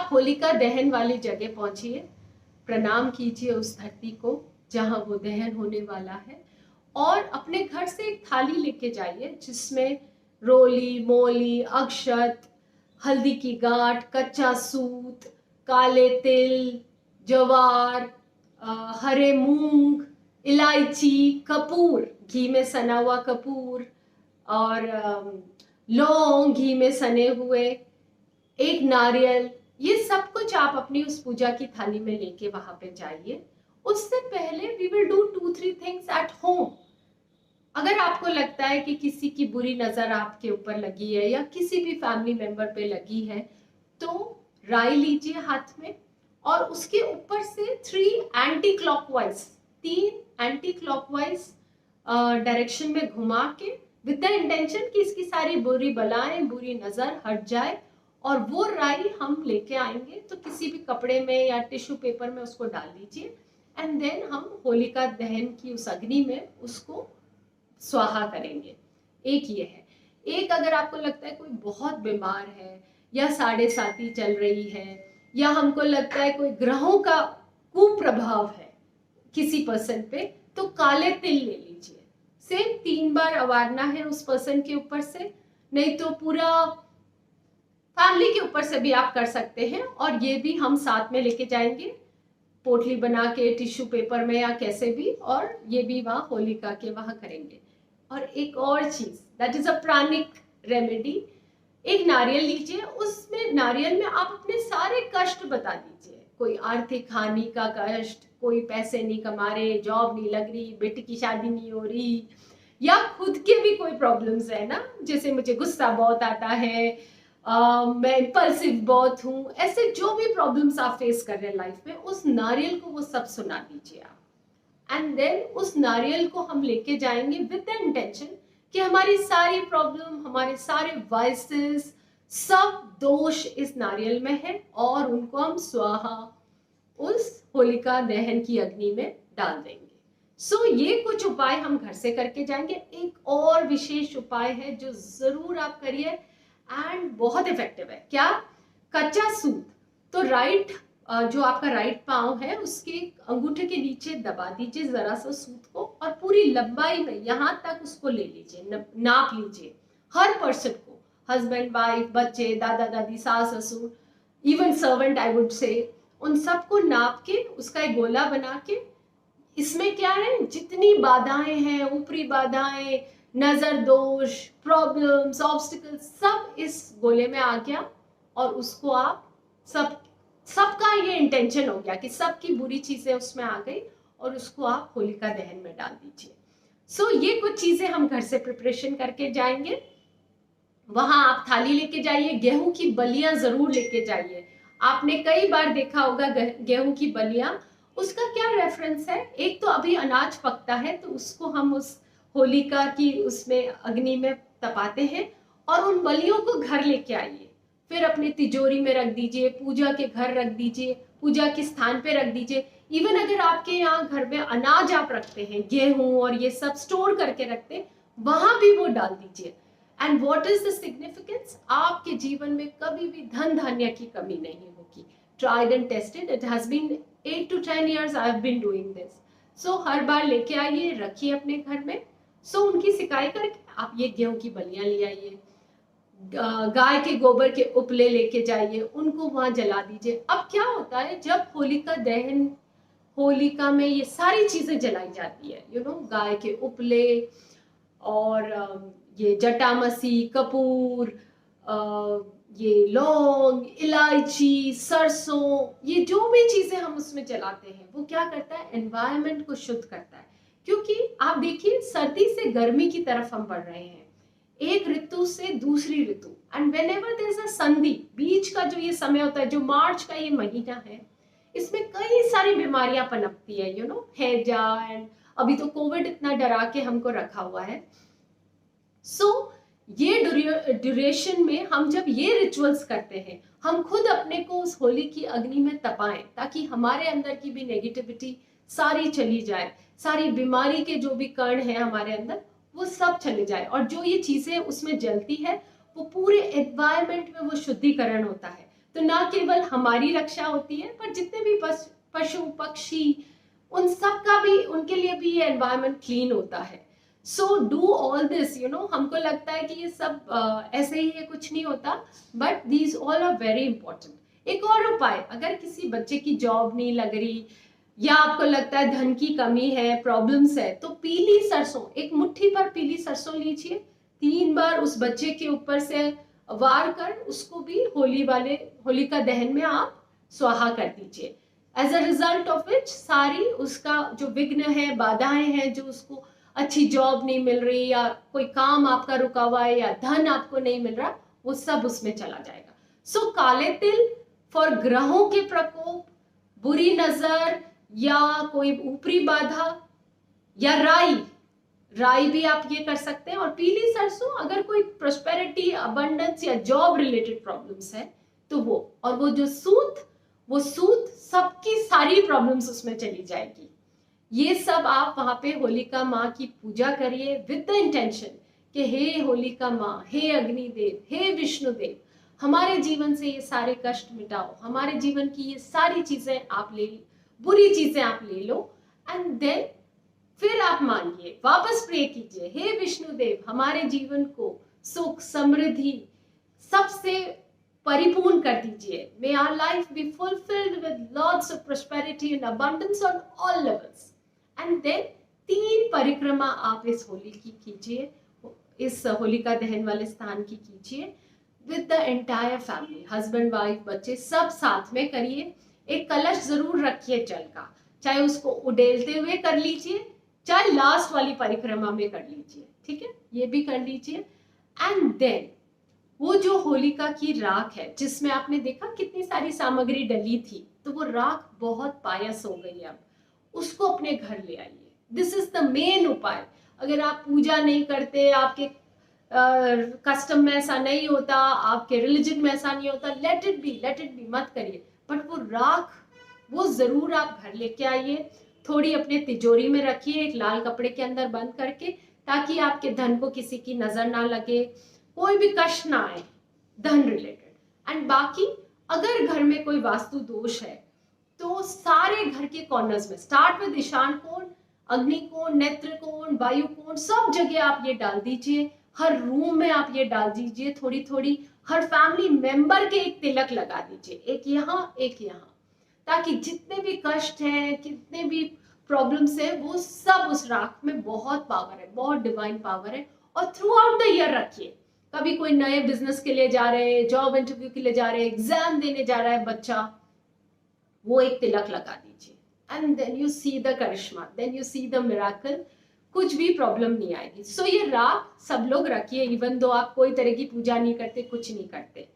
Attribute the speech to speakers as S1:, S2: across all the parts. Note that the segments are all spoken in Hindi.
S1: आप होलिका दहन वाली जगह पहुंचिए, प्रणाम कीजिए उस धरती को जहां वो दहन होने वाला है, और अपने घर से एक थाली लेके जाइए जिसमें रोली, मोली, अक्षत, हल्दी की गांठ, कच्चा सूत, काले तिल, ज्वार, हरे मूंग, इलायची, कपूर, घी में सना हुआ कपूर, और लौंग घी में सने हुए, एक नारियल, ये सब कुछ आप अपनी उस पूजा की थाली में लेके वहां पे जाइए। उससे पहले we will do 2-3 things at home. अगर आपको लगता है कि किसी की बुरी नजर आपके ऊपर लगी है या किसी भी फैमिली मेंबर पे लगी है, तो राई लीजिए हाथ में और उसके ऊपर से 3 एंटी क्लॉकवाइज डायरेक्शन में घुमा के, विद द इंटेंशन कि इसकी सारी बुरी बलाएं, बुरी नजर हट जाए, और वो राई हम लेके आएंगे तो किसी भी कपड़े में या टिश्यू पेपर में उसको डाल लीजिए, एंड देन हम होलिका दहन की उस अग्नि में उसको स्वाहा करेंगे। एक ये है। एक, अगर आपको लगता है कोई बहुत बीमार है या साढ़े साती चल रही है या हमको लगता है कोई ग्रहों का कुप्रभाव है किसी पर्सन पे, तो काले तिल ले लीजिए। सेम 3 बार अवारना है उस पर्सन के ऊपर से, नहीं तो पूरा फैमिली के ऊपर से भी आप कर सकते हैं, और ये भी हम साथ में लेके जाएंगे पोटली बना के टिश्यू पेपर में या कैसे भी, और ये भी वहां होलिका के वहां करेंगे। और एक और चीज, that is a pranic remedy. एक नारियल लीजिए, उसमें नारियल में आप अपने सारे कष्ट बता दीजिए, कोई आर्थिक हानि का कष्ट, कोई पैसे नहीं कमा रहे, जॉब नहीं लग रही, बेटी की शादी नहीं हो रही, या खुद के भी कोई प्रॉब्लम्स है ना, जैसे मुझे गुस्सा बहुत आता है, मैं इम्पल्सिव बहुत हूँ, ऐसे जो भी प्रॉब्लम्स आप फेस कर रहे हैं लाइफ में, उस नारियल को वो सब सुना दीजिए आप। एंड देन उस नारियल को हम लेके जाएंगे विद द इंटेंशन कि हमारी सारी प्रॉब्लम, हमारे सारे वाइसेस, सब दोष इस नारियल में है, और उनको हम स्वाहा उस होलिका दहन की अग्नि में डाल देंगे। सो ये कुछ उपाय हम घर से करके जाएंगे। एक और विशेष उपाय है जो जरूर आप करिए एंड बहुत इफेक्टिव है। क्या? कच्चा सूत। तो राइट, जो आपका राइट पांव है उसके अंगूठे के नीचे दबा दीजिए जरा सा सूत को, और पूरी लंबाई में यहां तक उसको ले लीजिए, नाप लीजिए हर पर्सन को, हस्बैंड, वाइफ, बच्चे, दादा दादी, सास ससुर, even servant I would say, उन सबको नाप के उसका एक गोला बना के, इसमें क्या है, जितनी बाधाएं हैं, ऊपरी बाधाएं, नजर दोष, प्रॉब्लम्स, ऑब्स्टिकल्स, सब इस गोले में आ गया, और उसको आप सबका ये इंटेंशन हो गया कि सबकी बुरी चीजें उसमें आ गई, और उसको आप होलिका दहन में डाल दीजिए। सो ये कुछ चीजें हम घर से प्रिपरेशन करके जाएंगे। वहां आप थाली लेके जाइए, गेहूं की बलियां जरूर लेके जाइए। आपने कई बार देखा होगा गेहूं की बलियां, उसका क्या रेफरेंस है? एक तो अभी अनाज पकता है तो उसको हम उस होलिका की उसमें अग्नि में तपाते हैं, और उन बलियों को घर लेके आइए, फिर अपने तिजोरी में रख दीजिए, पूजा के घर रख दीजिए, पूजा के स्थान पे रख दीजिए। इवन अगर आपके यहाँ घर में अनाज आप रखते हैं, गेहूं और ये सब स्टोर करके रखते हैं, वहां भी वो डाल दीजिए। And what is the significance? आपके जीवन में कभी भी धन धान्य की कमी नहीं होगी। Tried and tested, it has been 8 to 10 years I have been doing this. So हर बार लेके आइए, रखिए अपने घर में। सो उनकी सिकाई करके आप ये गेहूं की बलियां ले आइए, गाय के गोबर के उपले लेके जाइए, उनको वहां जला दीजिए। अब क्या होता है, जब होलिका दहन, होलिका में ये सारी चीजें जलाई जाती है, गाय के उपले और ये जटामसी, कपूर, ये लौंग, इलायची, सरसों, ये जो भी चीजें हम उसमें जलाते हैं, वो क्या करता है, एनवायरनमेंट को शुद्ध करता है। क्योंकि आप देखिए, सर्दी से गर्मी की तरफ हम बढ़ रहे हैं, एक ऋतु से दूसरी ऋतु, and whenever there is a संधि, बीच का जो ये समय होता है, जो मार्च का ये महीना है, इसमें कई सारी बीमारियां पनपती है, हैजा, एंड अभी तो कोविड इतना डरा के हमको रखा हुआ है। सो ये ड्यूरेशन में हम जब ये रिचुअल्स करते हैं, हम खुद अपने को उस होली की अग्नि में तपाएं, ताकि हमारे अंदर की भी नेगेटिविटी सारी चली जाए, सारी बीमारी के जो भी कण है हमारे अंदर, वो सब चले जाए, और जो ये चीजें उसमें जलती है, वो पूरे एनवायरनमेंट में वो शुद्धिकरण होता है, तो ना केवल हमारी रक्षा होती है, पर जितने भी पशु पक्षी, उन सब का भी, उनके लिए भी ये एनवायरनमेंट क्लीन होता है। सो डू ऑल दिस, हमको लगता है कि ये सब ऐसे ही है, कुछ नहीं होता, but these all are very important. एक और उपाय, अगर किसी बच्चे की जॉब नहीं लग रही या आपको लगता है धन की कमी है, प्रॉब्लम्स है, तो पीली सरसों, एक मुट्ठी पर पीली सरसों लीजिए, 3 बार उस बच्चे के ऊपर से वार कर उसको भी होलिका दहन में आप स्वाहा कर दीजिए। As a result of which सारी उसका जो विघ्न है, बाधाएं हैं, जो उसको अच्छी जॉब नहीं मिल रही या कोई काम आपका रुका हुआ है या धन आपको नहीं मिल रहा, वो सब उसमें चला जाएगा। सो काले तिल फॉर ग्रहों के प्रकोप, बुरी नजर या कोई ऊपरी बाधा, या राई भी आप ये कर सकते हैं। और पीली सरसों अगर कोई प्रोस्पेरिटी, अबंडेंस या जॉब रिलेटेड प्रॉब्लम्स है तो वो, और वो सूत सबकी सारी प्रॉब्लम्स उसमें चली जाएगी। ये सब आप वहां पे होलिका माँ की पूजा करिए विद द इंटेंशन कि हे होलिका माँ, हे अग्निदेव, हे विष्णुदेव, हमारे जीवन से ये सारे कष्ट मिटाओ, हमारे जीवन की ये सारी चीजें आप बुरी चीजें आप ले लो, एंड देन फिर आप मांगिए, वापस प्रे कीजिए, हे विष्णुदेव, हमारे जीवन को सुख समृद्धि सबसे परिपूर्ण कर दीजिए। May our life be fulfilled with lots of prosperity and abundance on all levels. And then 3 परिक्रमा आप इस होली की कीजिए, इस होलिका दहन वाले स्थान की कीजिए with the entire family, husband wife बच्चे सब साथ में करिए। एक कलश जरूर रखिए जल का, चाहे उसको उड़ेलते हुए कर लीजिए, चाहे लास्ट वाली परिक्रमा में कर लीजिए, ठीक है, ये भी कर लीजिए। एंड देन वो जो होलिका की राख है, जिसमें आपने देखा कितनी सारी सामग्री डली थी, तो वो राख बहुत पायस हो गई, अब उसको अपने घर ले आइए। दिस इज द मेन उपाय। अगर आप पूजा नहीं करते, आपके कस्टम में ऐसा नहीं होता, आपके रिलीजन में ऐसा नहीं होता, लेट इट बी, मत करिए, बट वो राख वो जरूर आप घर लेके आइए, थोड़ी अपने तिजोरी में रखिए, एक लाल कपड़े के अंदर बंद करके, ताकि आपके धन को किसी की नजर ना लगे, कोई भी कष्ट ना आए धन रिलेटेड। एंड बाकी अगर घर में कोई वास्तु दोष है तो सारे घर के कॉर्नर्स में, स्टार्ट विद ईशान कोण, अग्नि कोण, नेत्र कोण, वायु कोण, सब जगह आप ये डाल दीजिए, हर रूम में आप ये डाल दीजिए थोड़ी थोड़ी, हर फैमिली मेंबर के एक तिलक लगा दीजिए, एक यहाँ एक यहाँ, ताकि जितने भी कष्ट हैं, कितने भी प्रॉब्लम्स है, वो सब उस राख में बहुत पावर है, बहुत डिवाइन पावर है। और थ्रू आउट द ईयर रखिए, कभी कोई नए बिजनेस के लिए जा रहे हैं, जॉब इंटरव्यू के लिए जा रहे हैं, एग्जाम देने जा रहा है बच्चा, वो एक तिलक लगा दीजिए, and then you see the करिश्मा, then you see the miracle, कुछ भी प्रॉब्लम नहीं आएगी। सो ये राख सब लोग रखिए, इवन दो आप कोई तरह की पूजा नहीं करते, कुछ नहीं करते।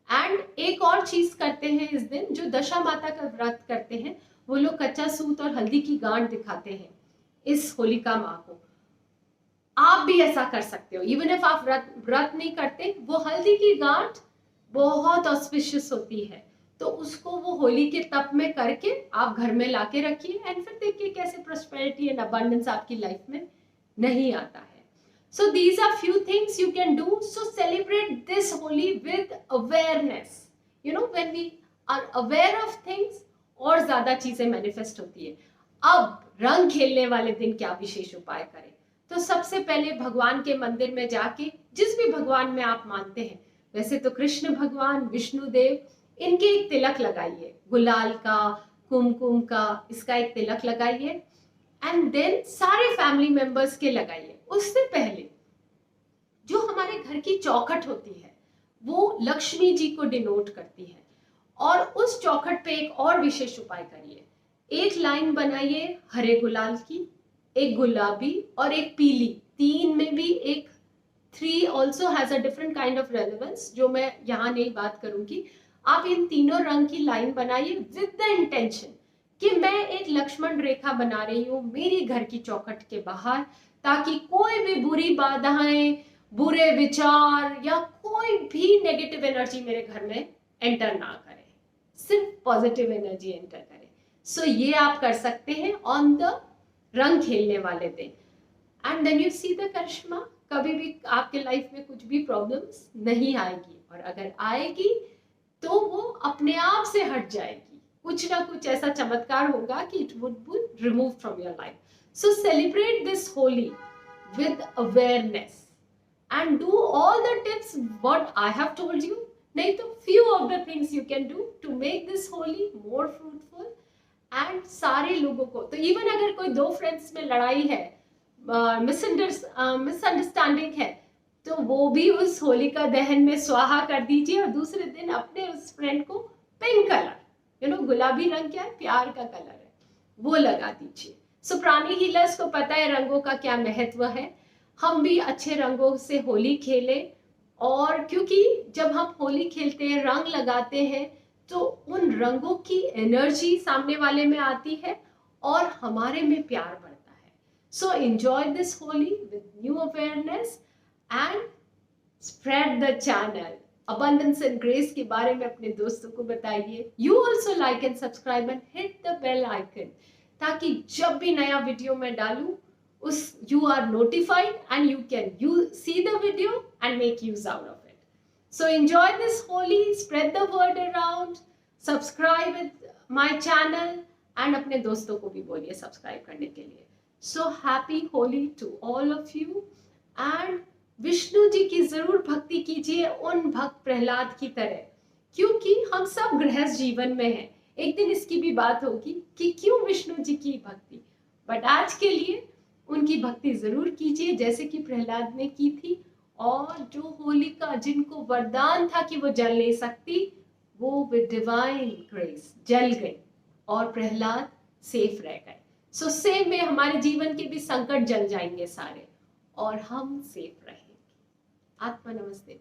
S1: एंड एक और चीज करते हैं इस दिन, जो दशा माता का व्रत करते हैं, वो लोग कच्चा सूत और हल्दी की गांठ दिखाते हैं इस होलिका माँ को। आप भी ऐसा कर सकते हो, इवन इफ आप व्रत नहीं करते, वो हल्दी की गांठ बहुत ऑस्पिशियस होती है, तो उसको वो होली के तप में करके आप घर में लाके रखिए, एंड फिर देखिए कैसे प्रोस्पेरिटी एंड अबंडेंस आपकी लाइफ में नहीं आता है। So these are few things you can do. So celebrate this Holi with awareness. When we are aware of things, और ज्यादा चीजें मैनिफेस्ट होती है। अब रंग खेलने वाले दिन क्या विशेष उपाय करें? तो सबसे पहले भगवान के मंदिर में जाके, जिस भी भगवान में आप मानते हैं, वैसे तो कृष्ण भगवान, विष्णुदेव, इनके एक तिलक लगाइए, गुलाल का, कुमकुम का, इसका एक तिलक लगाइए, एंड देन सारे फैमिली मेंबर्स के लगाइए। उससे पहले जो हमारे घर की चौखट होती है, वो लक्ष्मी जी को डिनोट करती है, और उस चौखट पे एक और विशेष उपाय करिए। एक लाइन बनाइए हरे गुलाल की, एक गुलाबी और एक पीली, 3 में भी एक 3 also has a different kind of relevance, जो मैं यहाँ नहीं बात करूंगी। आप इन तीनों रंग की लाइन बनाइए विद द इंटेंशन कि मैं एक लक्ष्मण रेखा बना रही हूँ मेरी घर की चौखट के बाहर, ताकि कोई भी बुरी बाधाएं, बुरे विचार या कोई भी नेगेटिव एनर्जी मेरे घर में एंटर ना करे, सिर्फ पॉजिटिव एनर्जी एंटर करे। सो ये आप कर सकते हैं ऑन द रंग खेलने वाले दिन, and then you see the करिश्मा। कभी भी आपके लाइफ में कुछ भी प्रॉब्लम्स नहीं आएगी, और अगर आएगी तो वो अपने आप से हट जाएगी, कुछ ना कुछ ऐसा चमत्कार होगा कि it would be remove from your life. So celebrate this Holi with awareness and do all the tips what I have told you. नहीं तो few of the things you can do to make this holy more fruitful. and सारे लोगों को, तो even अगर कोई दो फ्रेंड्स में लड़ाई है, मिसअंडरस्टैंडिंग है, तो वो भी उस होलिका दहन में स्वाहा कर दीजिए और दूसरे दिन अपने उस फ्रेंड को पिंक कलर, गुलाबी रंग क्या है, प्यार का कलर है, वो लगा दीजिए. सो प्राणी हीलर्स को पता है रंगों का क्या महत्व है. हम भी अच्छे रंगों से होली खेलें, और क्योंकि जब हम होली खेलते हैं, रंग लगाते हैं, तो उन रंगों की एनर्जी सामने वाले में आती है और हमारे में प्यार बढ़ता है. So enjoy this Holi with new awareness and spread the channel. abundance and grace के बारे में अपने दोस्तों को बताइए. You also like and subscribe and hit the bell icon, ताकि जब भी नया वीडियो मैं डालूं उस you are notified and you see the video and make use out of it. So enjoy this Holi, spread the word around, subscribe with my channel and अपने दोस्तों को भी बोलिए सब्सक्राइब करने के लिए. So happy Holi to all of you and Vishnu ji की जरूर भक्ति कीजिए उन भक्त प्रहलाद की तरह, क्योंकि हम सब गृहस्थ जीवन में हैं. एक दिन इसकी भी बात होगी कि क्यों विष्णु जी की भक्ति, बट आज के लिए उनकी भक्ति जरूर कीजिए जैसे कि प्रहलाद ने की थी. और जो होलिका जिनको वरदान था कि वो जल नहीं सकती, वो विद डिवाइन ग्रेस जल गई और प्रहलाद सेफ रह गए. सो सेम में हमारे जीवन के भी संकट जल जाएंगे सारे और हम सेफ रहेंगे. आत्मा नमस्ते.